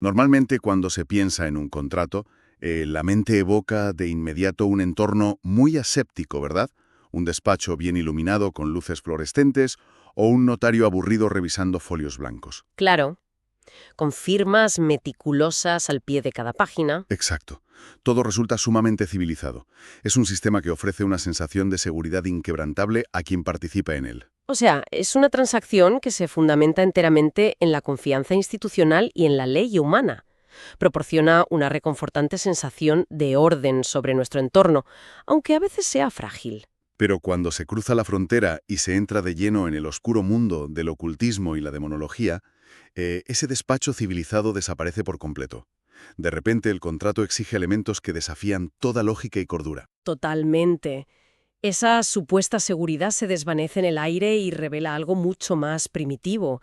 Normalmente cuando se piensa en un contrato, la mente evoca de inmediato un entorno muy aséptico, ¿verdad? Un despacho bien iluminado con luces fluorescentes o un notario aburrido revisando folios blancos. Claro, con firmas meticulosas al pie de cada página. Exacto. Todo resulta sumamente civilizado. Es un sistema que ofrece una sensación de seguridad inquebrantable a quien participa en él. O sea, es una transacción que se fundamenta enteramente en la confianza institucional y en la ley humana. Proporciona una reconfortante sensación de orden sobre nuestro entorno, aunque a veces sea frágil. Pero cuando se cruza la frontera y se entra de lleno en el oscuro mundo del ocultismo y la demonología, ese despacho civilizado desaparece por completo. De repente el contrato exige elementos que desafían toda lógica y cordura. Totalmente. Esa supuesta seguridad se desvanece en el aire y revela algo mucho más primitivo.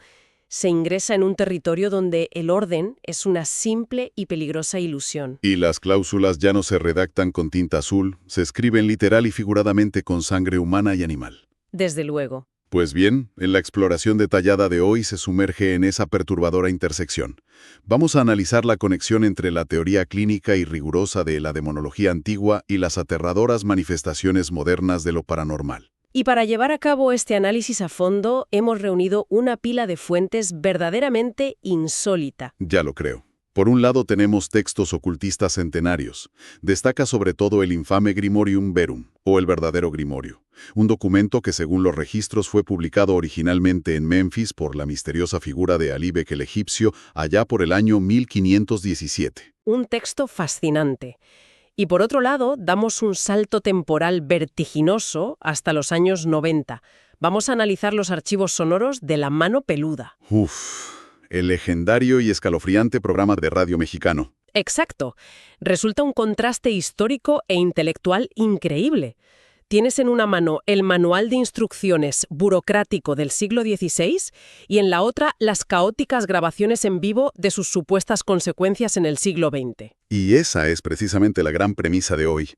Se ingresa en un territorio donde el orden es una simple y peligrosa ilusión. Y las cláusulas ya no se redactan con tinta azul, se escriben literal y figuradamente con sangre humana y animal. Desde luego. Pues bien, en la exploración detallada de hoy se sumerge en esa perturbadora intersección. Vamos a analizar la conexión entre la teoría clínica y rigurosa de la demonología antigua y las aterradoras manifestaciones modernas de lo paranormal. Y para llevar a cabo este análisis a fondo, hemos reunido una pila de fuentes verdaderamente insólita. Ya lo creo. Por un lado tenemos textos ocultistas centenarios. Destaca sobre todo el infame Grimorium Verum, o el verdadero Grimorio, un documento que según los registros fue publicado originalmente en Memphis por la misteriosa figura de Alíbec el egipcio allá por el año 1517. Un texto fascinante. Y por otro lado, damos un salto temporal vertiginoso hasta los años 90. Vamos a analizar los archivos sonoros de La Mano Peluda. El legendario y escalofriante programa de radio mexicano. Exacto. Resulta un contraste histórico e intelectual increíble. Tienes en una mano el manual de instrucciones burocrático del siglo XVI y en la otra las caóticas grabaciones en vivo de sus supuestas consecuencias en el siglo XX. Y esa es precisamente la gran premisa de hoy.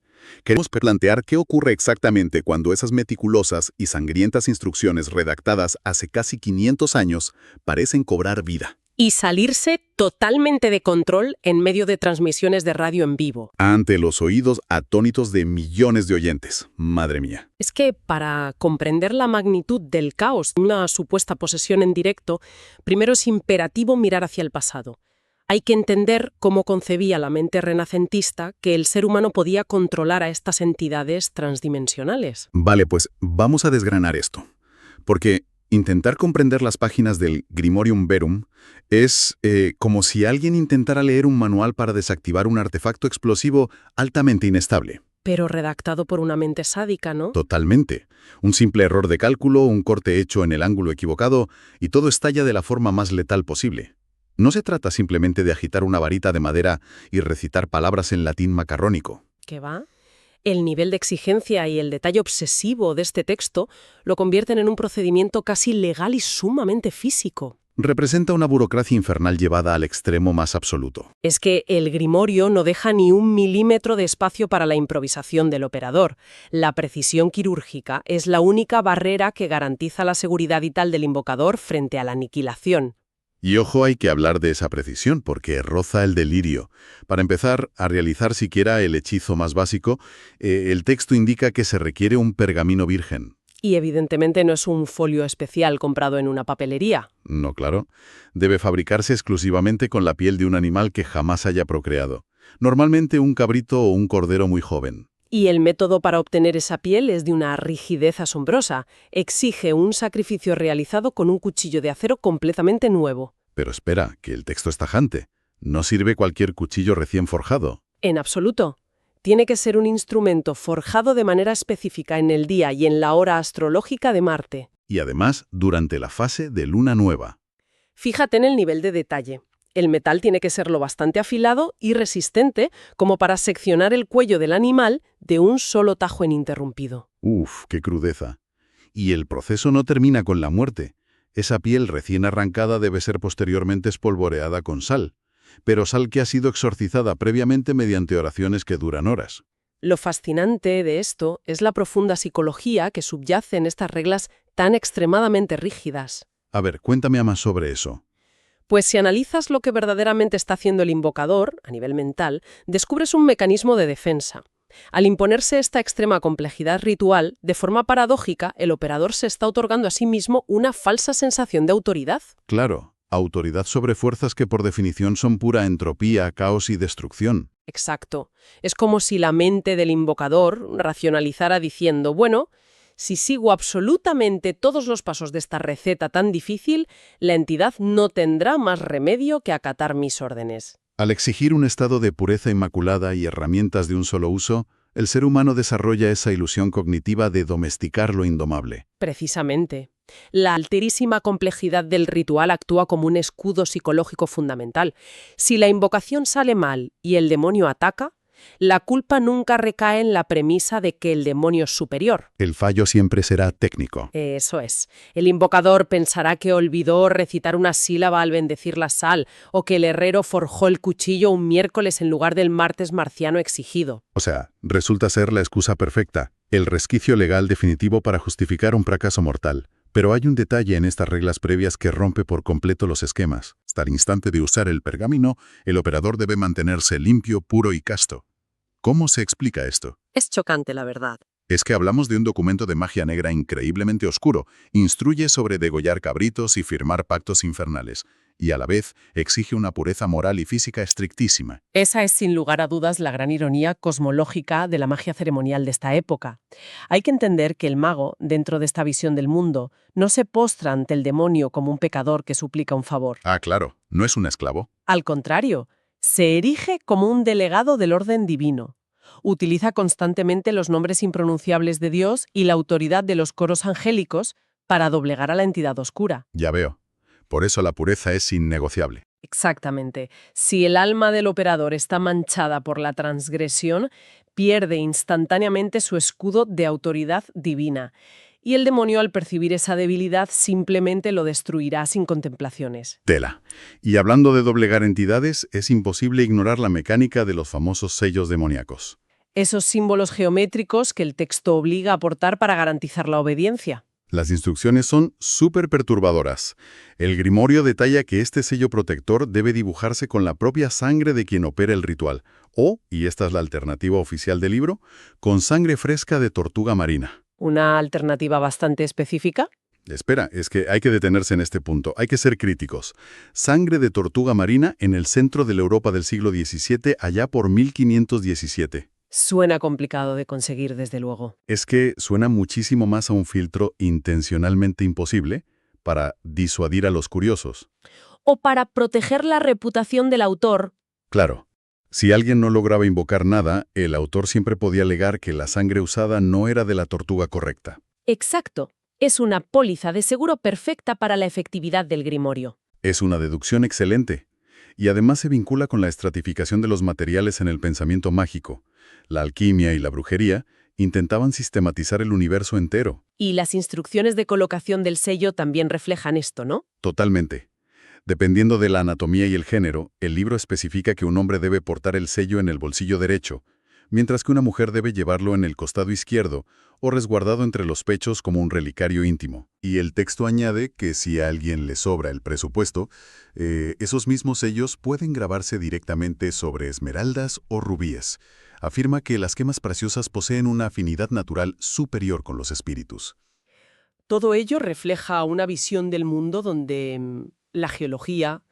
Queremos plantear qué ocurre exactamente cuando esas meticulosas y sangrientas instrucciones redactadas hace casi 500 años parecen cobrar vida. Y salirse totalmente de control en medio de transmisiones de radio en vivo. Ante los oídos atónitos de millones de oyentes. Madre mía. Es que para comprender la magnitud del caos de una supuesta posesión en directo, primero es imperativo mirar hacia el pasado. Hay que entender cómo concebía la mente renacentista que el ser humano podía controlar a estas entidades transdimensionales. Vale, pues vamos a desgranar esto. Porque intentar comprender las páginas del Grimorium Verum es como si alguien intentara leer un manual para desactivar un artefacto explosivo altamente inestable. Pero redactado por una mente sádica, ¿no? Totalmente. Un simple error de cálculo, un corte hecho en el ángulo equivocado, y todo estalla de la forma más letal posible. No se trata simplemente de agitar una varita de madera y recitar palabras en latín macarrónico. ¿Qué va? El nivel de exigencia y el detalle obsesivo de este texto lo convierten en un procedimiento casi legal y sumamente físico. Representa una burocracia infernal llevada al extremo más absoluto. Es que el grimorio no deja ni un milímetro de espacio para la improvisación del operador. La precisión quirúrgica es la única barrera que garantiza la seguridad vital del invocador frente a la aniquilación. Y ojo, hay que hablar de esa precisión, porque roza el delirio. Para empezar a realizar siquiera el hechizo más básico, el texto indica que se requiere un pergamino virgen. Y evidentemente no es un folio especial comprado en una papelería. No, claro. Debe fabricarse exclusivamente con la piel de un animal que jamás haya procreado. Normalmente un cabrito o un cordero muy joven. Y el método para obtener esa piel es de una rigidez asombrosa. Exige un sacrificio realizado con un cuchillo de acero completamente nuevo. Pero espera, que el texto es tajante. No sirve cualquier cuchillo recién forjado. En absoluto. Tiene que ser un instrumento forjado de manera específica en el día y en la hora astrológica de Marte. Y además, durante la fase de luna nueva. Fíjate en el nivel de detalle. El metal tiene que ser lo bastante afilado y resistente como para seccionar el cuello del animal de un solo tajo ininterrumpido. Uf, qué crudeza. Y el proceso no termina con la muerte. Esa piel recién arrancada debe ser posteriormente espolvoreada con sal, pero sal que ha sido exorcizada previamente mediante oraciones que duran horas. Lo fascinante de esto es la profunda psicología que subyace en estas reglas tan extremadamente rígidas. A ver, cuéntame más sobre eso. Pues si analizas lo que verdaderamente está haciendo el invocador, a nivel mental, descubres un mecanismo de defensa. Al imponerse esta extrema complejidad ritual, de forma paradójica, el operador se está otorgando a sí mismo una falsa sensación de autoridad. Claro, autoridad sobre fuerzas que por definición son pura entropía, caos y destrucción. Exacto. Es como si la mente del invocador racionalizara diciendo, bueno, si sigo absolutamente todos los pasos de esta receta tan difícil, la entidad no tendrá más remedio que acatar mis órdenes. Al exigir un estado de pureza inmaculada y herramientas de un solo uso, el ser humano desarrolla esa ilusión cognitiva de domesticar lo indomable. Precisamente. La alterísima complejidad del ritual actúa como un escudo psicológico fundamental. Si la invocación sale mal y el demonio ataca, la culpa nunca recae en la premisa de que el demonio es superior. El fallo siempre será técnico. Eso es. El invocador pensará que olvidó recitar una sílaba al bendecir la sal, o que el herrero forjó el cuchillo un miércoles en lugar del martes marciano exigido. O sea, resulta ser la excusa perfecta, el resquicio legal definitivo para justificar un fracaso mortal. Pero hay un detalle en estas reglas previas que rompe por completo los esquemas. Hasta el instante de usar el pergamino, el operador debe mantenerse limpio, puro y casto. ¿Cómo se explica esto? Es chocante, la verdad. Es que hablamos de un documento de magia negra increíblemente oscuro, instruye sobre degollar cabritos y firmar pactos infernales, y a la vez exige una pureza moral y física estrictísima. Esa es sin lugar a dudas la gran ironía cosmológica de la magia ceremonial de esta época. Hay que entender que el mago, dentro de esta visión del mundo, no se postra ante el demonio como un pecador que suplica un favor. Ah, claro, ¿no es un esclavo? Al contrario, se erige como un delegado del orden divino. Utiliza constantemente los nombres impronunciables de Dios y la autoridad de los coros angélicos para doblegar a la entidad oscura. Ya veo. Por eso la pureza es innegociable. Exactamente. Si el alma del operador está manchada por la transgresión, pierde instantáneamente su escudo de autoridad divina. Y el demonio, al percibir esa debilidad, simplemente lo destruirá sin contemplaciones. Tela. Y hablando de doblegar entidades, es imposible ignorar la mecánica de los famosos sellos demoníacos. Esos símbolos geométricos que el texto obliga a aportar para garantizar la obediencia. Las instrucciones son súper perturbadoras. El grimorio detalla que este sello protector debe dibujarse con la propia sangre de quien opera el ritual, o, y esta es la alternativa oficial del libro, con sangre fresca de tortuga marina. ¿Una alternativa bastante específica? Espera, es que hay que detenerse en este punto, hay que ser críticos. Sangre de tortuga marina en el centro de la Europa del siglo XVII, allá por 1517. Suena complicado de conseguir, desde luego. Es que suena muchísimo más a un filtro intencionalmente imposible para disuadir a los curiosos. O para proteger la reputación del autor. Claro, si alguien no lograba invocar nada, el autor siempre podía alegar que la sangre usada no era de la tortuga correcta. Exacto. Es una póliza de seguro perfecta para la efectividad del grimorio. Es una deducción excelente. Y además se vincula con la estratificación de los materiales en el pensamiento mágico. La alquimia y la brujería intentaban sistematizar el universo entero. Y las instrucciones de colocación del sello también reflejan esto, ¿no? Totalmente. Dependiendo de la anatomía y el género, el libro especifica que un hombre debe portar el sello en el bolsillo derecho, mientras que una mujer debe llevarlo en el costado izquierdo o resguardado entre los pechos como un relicario íntimo. Y el texto añade que si a alguien le sobra el presupuesto, esos mismos sellos pueden grabarse directamente sobre esmeraldas o rubíes. Afirma que las gemas preciosas poseen una afinidad natural superior con los espíritus. Todo ello refleja una visión del mundo donde la geología,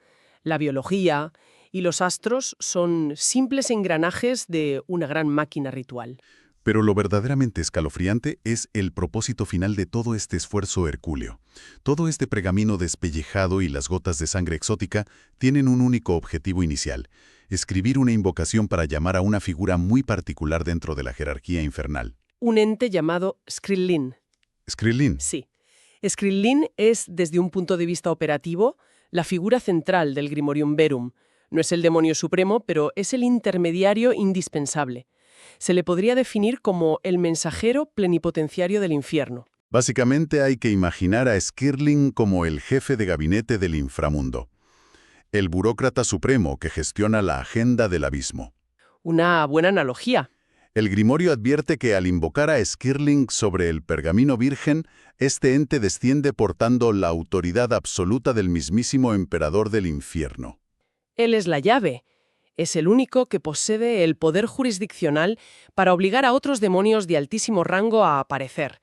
la biología y los astros son simples engranajes de una gran máquina ritual. Pero lo verdaderamente escalofriante es el propósito final de todo este esfuerzo hercúleo. Todo este pergamino despellejado y las gotas de sangre exótica tienen un único objetivo inicial: escribir una invocación para llamar a una figura muy particular dentro de la jerarquía infernal. Un ente llamado Skrillin. ¿Skrillin? Sí. Skrillin es, desde un punto de vista operativo, la figura central del Grimorium Verum. No es el demonio supremo, pero es el intermediario indispensable. Se le podría definir como el mensajero plenipotenciario del infierno. Básicamente hay que imaginar a Skrillin como el jefe de gabinete del inframundo. El burócrata supremo que gestiona la agenda del abismo. Una buena analogía. El grimorio advierte que al invocar a Skirling sobre el pergamino virgen, este ente desciende portando la autoridad absoluta del mismísimo emperador del infierno. Él es la llave. Es el único que posee el poder jurisdiccional para obligar a otros demonios de altísimo rango a aparecer.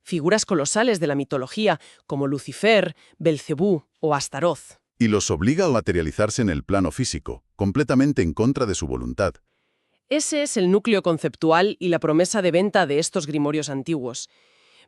Figuras colosales de la mitología, como Lucifer, Belcebú o Astaroth. Y los obliga a materializarse en el plano físico, completamente en contra de su voluntad. Ese es el núcleo conceptual y la promesa de venta de estos grimorios antiguos.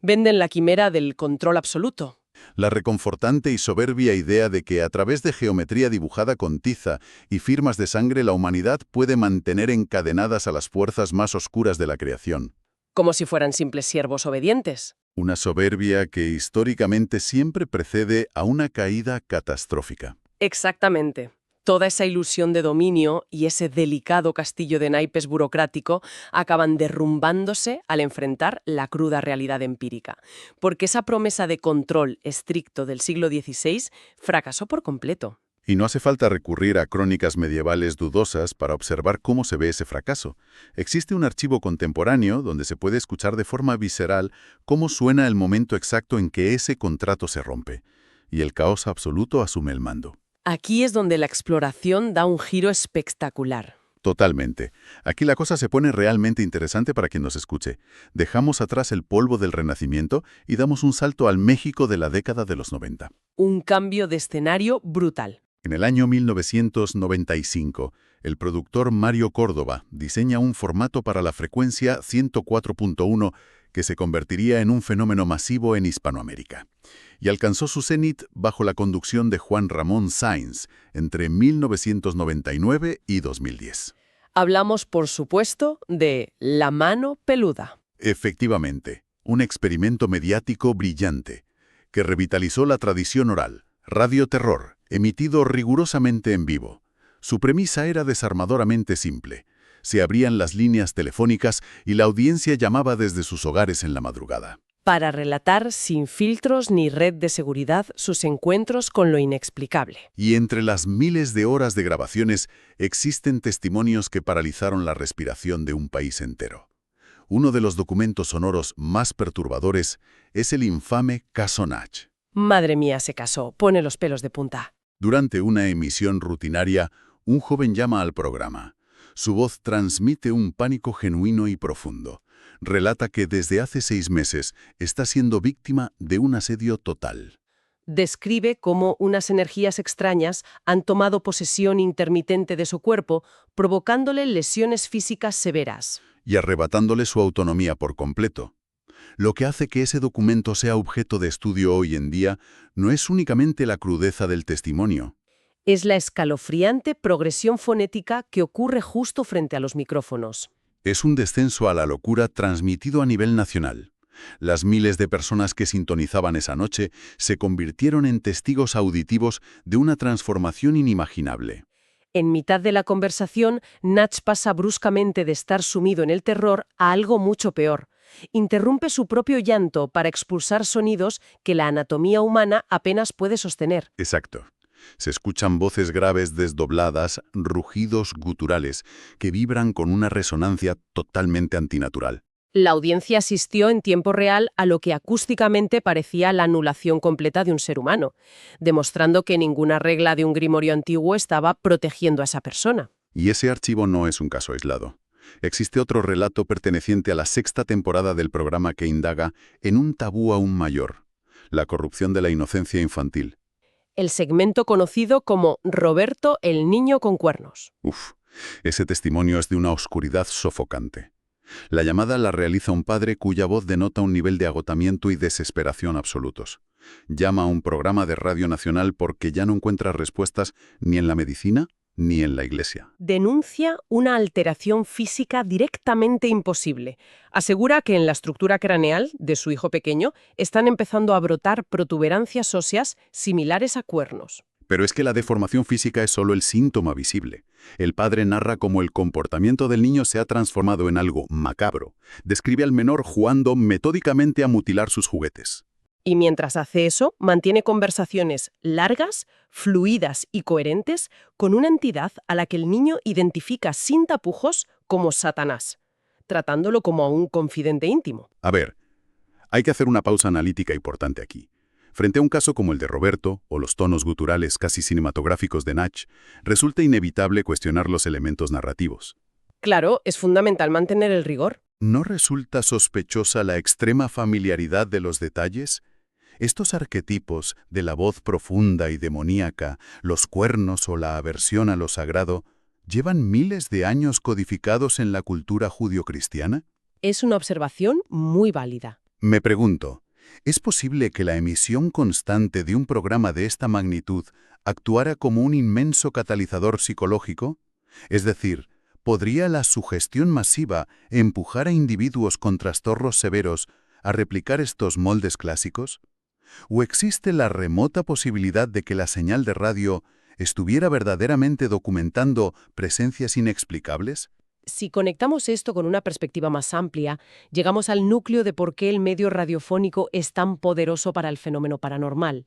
Venden la quimera del control absoluto. La reconfortante y soberbia idea de que a través de geometría dibujada con tiza y firmas de sangre la humanidad puede mantener encadenadas a las fuerzas más oscuras de la creación. Como si fueran simples siervos obedientes. Una soberbia que históricamente siempre precede a una caída catastrófica. Exactamente. Toda esa ilusión de dominio y ese delicado castillo de naipes burocrático acaban derrumbándose al enfrentar la cruda realidad empírica, porque esa promesa de control estricto del siglo XVI fracasó por completo. Y no hace falta recurrir a crónicas medievales dudosas para observar cómo se ve ese fracaso. Existe un archivo contemporáneo donde se puede escuchar de forma visceral cómo suena el momento exacto en que ese contrato se rompe, y el caos absoluto asume el mando. Aquí es donde la exploración da un giro espectacular. Totalmente. Aquí la cosa se pone realmente interesante para quien nos escuche. Dejamos atrás el polvo del Renacimiento y damos un salto al México de la década de los 90. Un cambio de escenario brutal. En el año 1995, el productor Mario Córdoba diseña un formato para la frecuencia 104.1 que se convertiría en un fenómeno masivo en Hispanoamérica. Y alcanzó su cenit bajo la conducción de Juan Ramón Sáenz entre 1999 y 2010. Hablamos, por supuesto, de La Mano Peluda. Efectivamente, un experimento mediático brillante que revitalizó la tradición oral, radioterror, emitido rigurosamente en vivo. Su premisa era desarmadoramente simple. Se abrían las líneas telefónicas y la audiencia llamaba desde sus hogares en la madrugada. Para relatar sin filtros ni red de seguridad sus encuentros con lo inexplicable. Y entre las miles de horas de grabaciones existen testimonios que paralizaron la respiración de un país entero. Uno de los documentos sonoros más perturbadores es el infame caso Nach. Madre mía, se casó. Pone los pelos de punta. Durante una emisión rutinaria, un joven llama al programa. Su voz transmite un pánico genuino y profundo. Relata que desde hace 6 meses está siendo víctima de un asedio total. Describe cómo unas energías extrañas han tomado posesión intermitente de su cuerpo, provocándole lesiones físicas severas. Y arrebatándole su autonomía por completo. Lo que hace que ese documento sea objeto de estudio hoy en día no es únicamente la crudeza del testimonio. Es la escalofriante progresión fonética que ocurre justo frente a los micrófonos. Es un descenso a la locura transmitido a nivel nacional. Las miles de personas que sintonizaban esa noche se convirtieron en testigos auditivos de una transformación inimaginable. En mitad de la conversación, Nach pasa bruscamente de estar sumido en el terror a algo mucho peor. Interrumpe su propio llanto para expulsar sonidos que la anatomía humana apenas puede sostener. Exacto. Se escuchan voces graves desdobladas, rugidos guturales, que vibran con una resonancia totalmente antinatural. La audiencia asistió en tiempo real a lo que acústicamente parecía la anulación completa de un ser humano, demostrando que ninguna regla de un grimorio antiguo estaba protegiendo a esa persona. Y ese archivo no es un caso aislado. Existe otro relato perteneciente a la 6ª temporada del programa que indaga en un tabú aún mayor: la corrupción de la inocencia infantil. El segmento conocido como Roberto el niño con cuernos. Ese testimonio es de una oscuridad sofocante. La llamada la realiza un padre cuya voz denota un nivel de agotamiento y desesperación absolutos. Llama a un programa de Radio Nacional porque ya no encuentra respuestas ni en la medicina ni en la iglesia. Denuncia una alteración física directamente imposible. Asegura que en la estructura craneal de su hijo pequeño están empezando a brotar protuberancias óseas similares a cuernos. Pero es que la deformación física es solo el síntoma visible. El padre narra cómo el comportamiento del niño se ha transformado en algo macabro. Describe al menor jugando metódicamente a mutilar sus juguetes. Y mientras hace eso, mantiene conversaciones largas, fluidas y coherentes con una entidad a la que el niño identifica sin tapujos como Satanás. tratándolo como a un confidente íntimo. A ver, hay que hacer una pausa analítica importante aquí. Frente a un caso como el de Roberto, o los tonos guturales casi cinematográficos de Nach, resulta inevitable cuestionar los elementos narrativos. Claro, es fundamental mantener el rigor. ¿No resulta sospechosa la extrema familiaridad de los detalles? Estos arquetipos de la voz profunda y demoníaca, los cuernos o la aversión a lo sagrado, ¿llevan miles de años codificados en la cultura judio-cristiana? Es una observación muy válida. Me pregunto, ¿es posible que la emisión constante de un programa de esta magnitud actuara como un inmenso catalizador psicológico? Es decir, ¿podría la sugestión masiva empujar a individuos con trastornos severos a replicar estos moldes clásicos? ¿O existe la remota posibilidad de que la señal de radio estuviera verdaderamente documentando presencias inexplicables? Si conectamos esto con una perspectiva más amplia, llegamos al núcleo de por qué el medio radiofónico es tan poderoso para el fenómeno paranormal.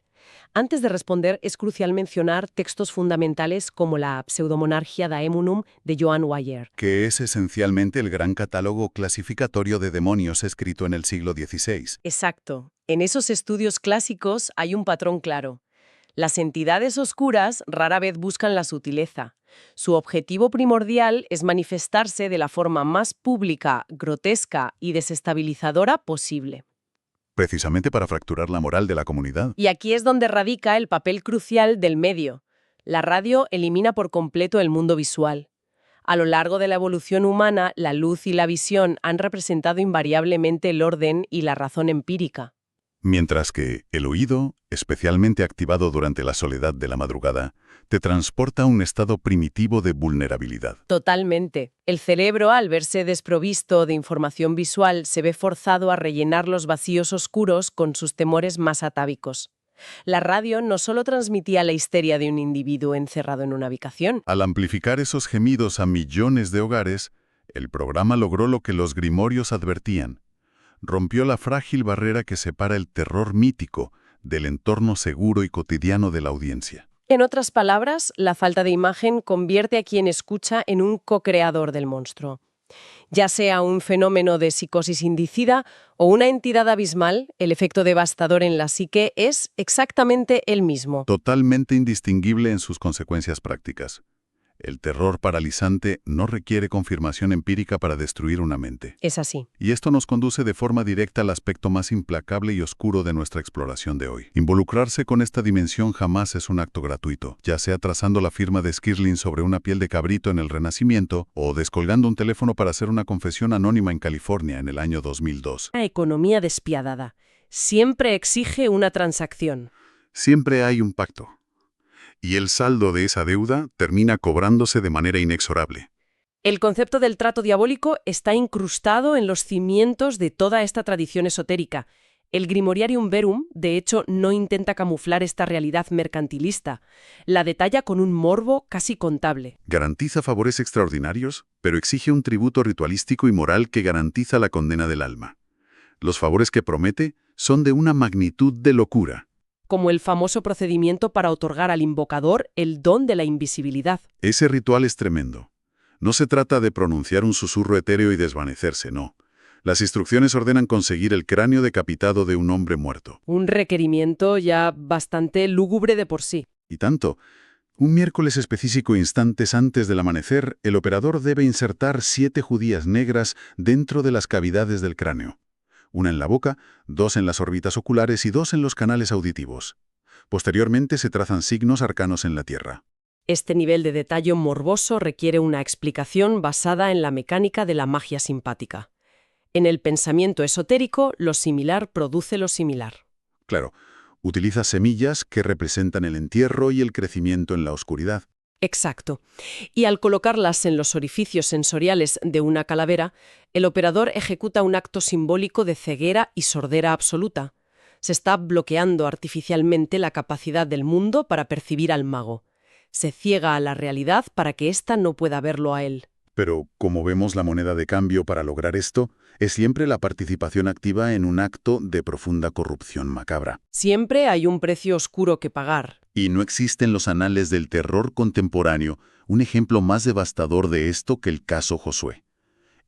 Antes de responder, es crucial mencionar textos fundamentales como la Pseudomonarchia Daemonum de Johann Weyer. Que es esencialmente el gran catálogo clasificatorio de demonios escrito en el siglo XVI. Exacto. En esos estudios clásicos hay un patrón claro. Las entidades oscuras rara vez buscan la sutileza. Su objetivo primordial es manifestarse de la forma más pública, grotesca y desestabilizadora posible. Precisamente para fracturar la moral de la comunidad. Y aquí es donde radica el papel crucial del medio. La radio elimina por completo el mundo visual. A lo largo de la evolución humana, la luz y la visión han representado invariablemente el orden y la razón empírica. Mientras que el oído, especialmente activado durante la soledad de la madrugada, te transporta a un estado primitivo de vulnerabilidad. Totalmente. El cerebro, al verse desprovisto de información visual, se ve forzado a rellenar los vacíos oscuros con sus temores más atávicos. La radio no solo transmitía la histeria de un individuo encerrado en una habitación. Al amplificar esos gemidos a millones de hogares, el programa logró lo que los grimorios advertían. Rompió la frágil barrera que separa el terror mítico del entorno seguro y cotidiano de la audiencia. En otras palabras, la falta de imagen convierte a quien escucha en un co-creador del monstruo. Ya sea un fenómeno de psicosis indicida o una entidad abismal, el efecto devastador en la psique es exactamente el mismo. Totalmente indistinguible en sus consecuencias prácticas. El terror paralizante no requiere confirmación empírica para destruir una mente. Es así. Y esto nos conduce de forma directa al aspecto más implacable y oscuro de nuestra exploración de hoy. Involucrarse con esta dimensión jamás es un acto gratuito, ya sea trazando la firma de Skirling sobre una piel de cabrito en el Renacimiento o descolgando un teléfono para hacer una confesión anónima en California en el año 2002. Una economía despiadada. Siempre exige una transacción. Siempre hay un pacto. Y el saldo de esa deuda termina cobrándose de manera inexorable. El concepto del trato diabólico está incrustado en los cimientos de toda esta tradición esotérica. El Grimoriarium Verum, de hecho, no intenta camuflar esta realidad mercantilista. La detalla con un morbo casi contable. Garantiza favores extraordinarios, pero exige un tributo ritualístico y moral que garantiza la condena del alma. Los favores que promete son de una magnitud de locura. Como el famoso procedimiento para otorgar al invocador el don de la invisibilidad. Ese ritual es tremendo. No se trata de pronunciar un susurro etéreo y desvanecerse, no. Las instrucciones ordenan conseguir el cráneo decapitado de un hombre muerto. Un requerimiento ya bastante lúgubre de por sí. Y tanto. Un miércoles específico instantes antes del amanecer, el operador debe insertar 7 judías negras dentro de las cavidades del cráneo. Una en la boca, 2 en las órbitas oculares y 2 en los canales auditivos. Posteriormente se trazan signos arcanos en la tierra. Este nivel de detalle morboso requiere una explicación basada en la mecánica de la magia simpática. En el pensamiento esotérico, lo similar produce lo similar. Claro, utiliza semillas que representan el entierro y el crecimiento en la oscuridad. Exacto. Y al colocarlas en los orificios sensoriales de una calavera, el operador ejecuta un acto simbólico de ceguera y sordera absoluta. Se está bloqueando artificialmente la capacidad del mundo para percibir al mago. Se ciega a la realidad para que ésta no pueda verlo a él. Pero, como vemos, la moneda de cambio para lograr esto es siempre la participación activa en un acto de profunda corrupción macabra. Siempre hay un precio oscuro que pagar. Y no existe en los anales del terror contemporáneo un ejemplo más devastador de esto que el caso Josué.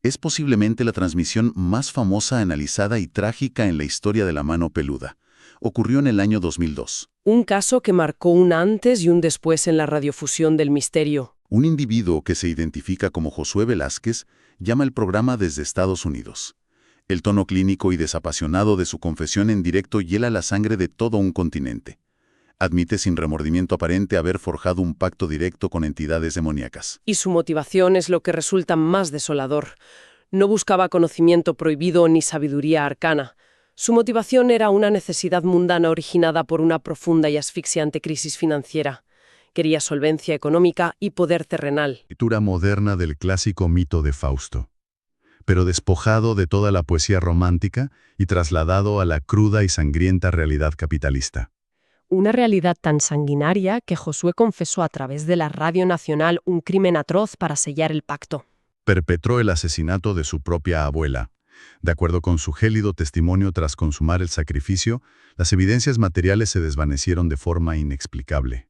Es posiblemente la transmisión más famosa, analizada y trágica en la historia de la mano peluda. Ocurrió en el año 2002. Un caso que marcó un antes y un después en la radiofusión del misterio. Un individuo que se identifica como Josué Velázquez llama el programa desde Estados Unidos. El tono clínico y desapasionado de su confesión en directo hiela la sangre de todo un continente. Admite sin remordimiento aparente haber forjado un pacto directo con entidades demoníacas. Y su motivación es lo que resulta más desolador. No buscaba conocimiento prohibido ni sabiduría arcana. Su motivación era una necesidad mundana originada por una profunda y asfixiante crisis financiera. Quería solvencia económica y poder terrenal. Escritura moderna del clásico mito de Fausto, pero despojado de toda la poesía romántica y trasladado a la cruda y sangrienta realidad capitalista. Una realidad tan sanguinaria que Josué confesó a través de la Radio Nacional un crimen atroz para sellar el pacto. Perpetró el asesinato de su propia abuela. De acuerdo con su gélido testimonio tras consumar el sacrificio, las evidencias materiales se desvanecieron de forma inexplicable.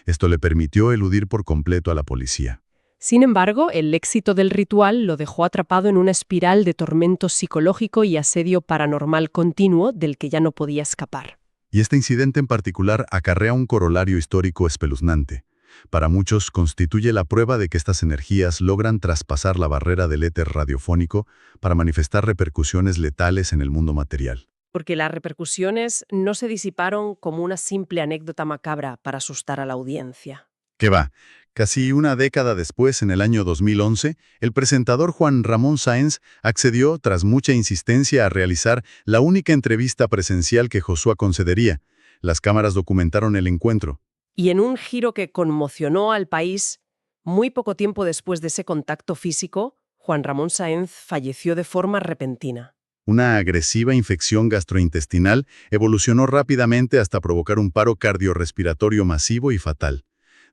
Esto le permitió eludir por completo a la policía. Sin embargo, el éxito del ritual lo dejó atrapado en una espiral de tormento psicológico y asedio paranormal continuo del que ya no podía escapar. Y este incidente en particular acarrea un corolario histórico espeluznante. Para muchos constituye la prueba de que estas energías logran traspasar la barrera del éter radiofónico para manifestar repercusiones letales en el mundo material. Porque las repercusiones no se disiparon como una simple anécdota macabra para asustar a la audiencia. ¿Qué va? Casi una década después, en el año 2011, el presentador Juan Ramón Sáenz accedió, tras mucha insistencia, a realizar la única entrevista presencial que Josué concedería. Las cámaras documentaron el encuentro. Y en un giro que conmocionó al país, muy poco tiempo después de ese contacto físico, Juan Ramón Sáenz falleció de forma repentina. Una agresiva infección gastrointestinal evolucionó rápidamente hasta provocar un paro cardiorrespiratorio masivo y fatal.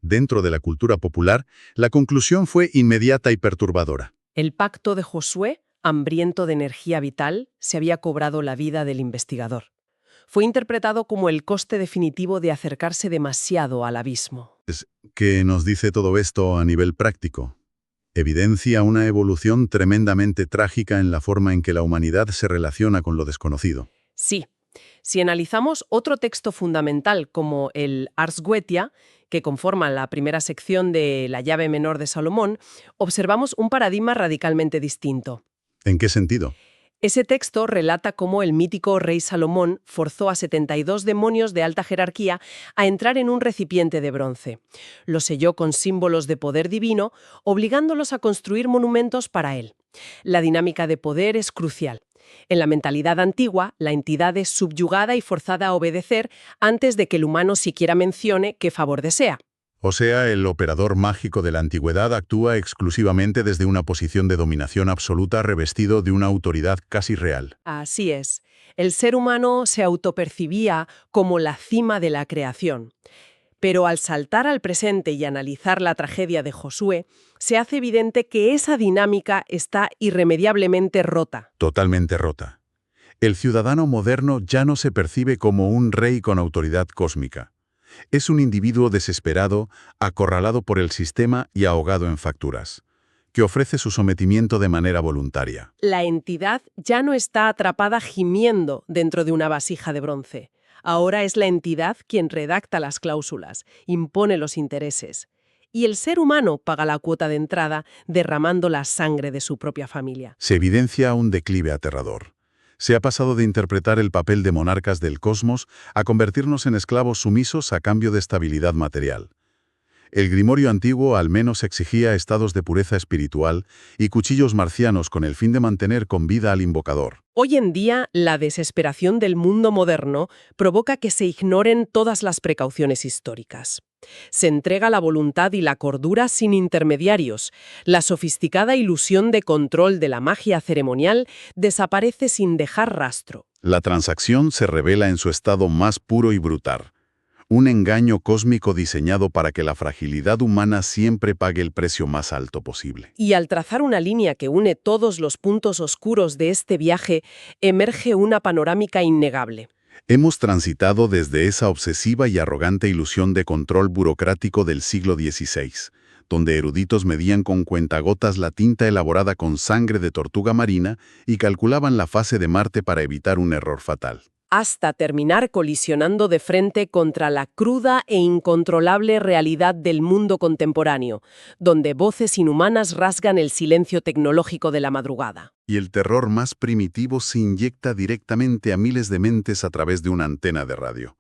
Dentro de la cultura popular, la conclusión fue inmediata y perturbadora. El pacto de Josué, hambriento de energía vital, se había cobrado la vida del investigador. Fue interpretado como el coste definitivo de acercarse demasiado al abismo. ¿Qué nos dice todo esto a nivel práctico? Evidencia una evolución tremendamente trágica en la forma en que la humanidad se relaciona con lo desconocido. Sí. Si analizamos otro texto fundamental como el Ars Goetia, que conforma la primera sección de La llave menor de Salomón, observamos un paradigma radicalmente distinto. ¿En qué sentido? Ese texto relata cómo el mítico rey Salomón forzó a 72 demonios de alta jerarquía a entrar en un recipiente de bronce. Lo selló con símbolos de poder divino, obligándolos a construir monumentos para él. La dinámica de poder es crucial. En la mentalidad antigua, la entidad es subyugada y forzada a obedecer antes de que el humano siquiera mencione qué favor desea. O sea, el operador mágico de la antigüedad actúa exclusivamente desde una posición de dominación absoluta revestido de una autoridad casi real. Así es. El ser humano se autopercibía como la cima de la creación. Pero al saltar al presente y analizar la tragedia de Josué, se hace evidente que esa dinámica está irremediablemente rota. Totalmente rota. El ciudadano moderno ya no se percibe como un rey con autoridad cósmica. Es un individuo desesperado, acorralado por el sistema y ahogado en facturas, que ofrece su sometimiento de manera voluntaria. La entidad ya no está atrapada gimiendo dentro de una vasija de bronce. Ahora es la entidad quien redacta las cláusulas, impone los intereses. Y el ser humano paga la cuota de entrada derramando la sangre de su propia familia. Se evidencia un declive aterrador. Se ha pasado de interpretar el papel de monarcas del cosmos a convertirnos en esclavos sumisos a cambio de estabilidad material. El grimorio antiguo al menos exigía estados de pureza espiritual y cuchillos marcianos con el fin de mantener con vida al invocador. Hoy en día, la desesperación del mundo moderno provoca que se ignoren todas las precauciones históricas. Se entrega la voluntad y la cordura sin intermediarios. La sofisticada ilusión de control de la magia ceremonial desaparece sin dejar rastro. La transacción se revela en su estado más puro y brutal. Un engaño cósmico diseñado para que la fragilidad humana siempre pague el precio más alto posible. Y al trazar una línea que une todos los puntos oscuros de este viaje, emerge una panorámica innegable. Hemos transitado desde esa obsesiva y arrogante ilusión de control burocrático del siglo XVI, donde eruditos medían con cuentagotas la tinta elaborada con sangre de tortuga marina y calculaban la fase de Marte para evitar un error fatal. Hasta terminar colisionando de frente contra la cruda e incontrolable realidad del mundo contemporáneo, donde voces inhumanas rasgan el silencio tecnológico de la madrugada. Y el terror más primitivo se inyecta directamente a miles de mentes a través de una antena de radio.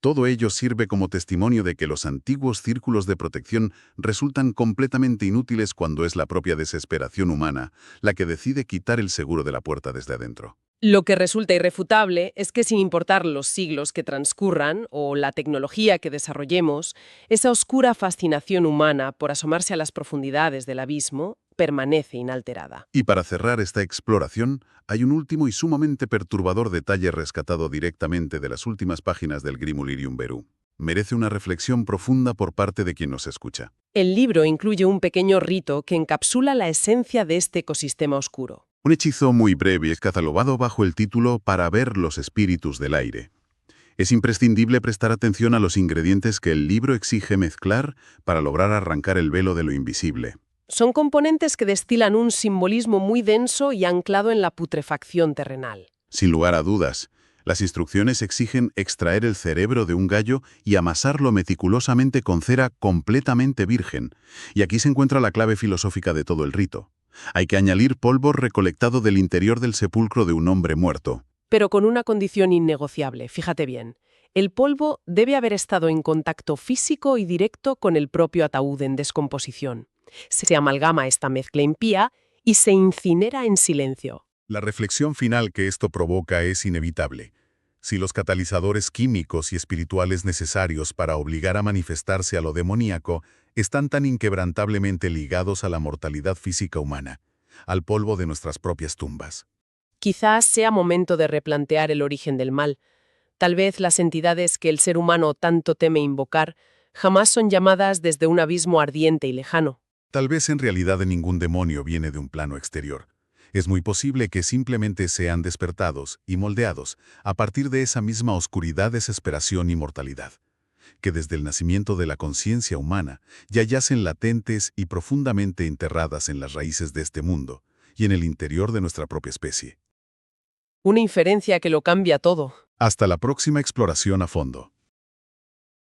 Todo ello sirve como testimonio de que los antiguos círculos de protección resultan completamente inútiles cuando es la propia desesperación humana la que decide quitar el seguro de la puerta desde adentro. Lo que resulta irrefutable es que sin importar los siglos que transcurran o la tecnología que desarrollemos, esa oscura fascinación humana por asomarse a las profundidades del abismo permanece inalterada. Y para cerrar esta exploración, hay un último y sumamente perturbador detalle rescatado directamente de las últimas páginas del Grimul Irium Verum. Merece una reflexión profunda por parte de quien nos escucha. El libro incluye un pequeño rito que encapsula la esencia de este ecosistema oscuro. Un hechizo muy breve es catalogado bajo el título Para ver los espíritus del aire. Es imprescindible prestar atención a los ingredientes que el libro exige mezclar para lograr arrancar el velo de lo invisible. Son componentes que destilan un simbolismo muy denso y anclado en la putrefacción terrenal. Sin lugar a dudas, las instrucciones exigen extraer el cerebro de un gallo y amasarlo meticulosamente con cera completamente virgen. Y aquí se encuentra la clave filosófica de todo el rito. Hay que añadir polvo recolectado del interior del sepulcro de un hombre muerto. Pero con una condición innegociable, fíjate bien. El polvo debe haber estado en contacto físico y directo con el propio ataúd en descomposición. Se amalgama esta mezcla impía y se incinera en silencio. La reflexión final que esto provoca es inevitable. Si los catalizadores químicos y espirituales necesarios para obligar a manifestarse a lo demoníaco están tan inquebrantablemente ligados a la mortalidad física humana, al polvo de nuestras propias tumbas. Quizás sea momento de replantear el origen del mal. Tal vez las entidades que el ser humano tanto teme invocar jamás son llamadas desde un abismo ardiente y lejano. Tal vez en realidad ningún demonio viene de un plano exterior. Es muy posible que simplemente sean despertados y moldeados a partir de esa misma oscuridad, desesperación y mortalidad, que desde el nacimiento de la conciencia humana ya yacen latentes y profundamente enterradas en las raíces de este mundo y en el interior de nuestra propia especie. Una inferencia que lo cambia todo. Hasta la próxima exploración a fondo.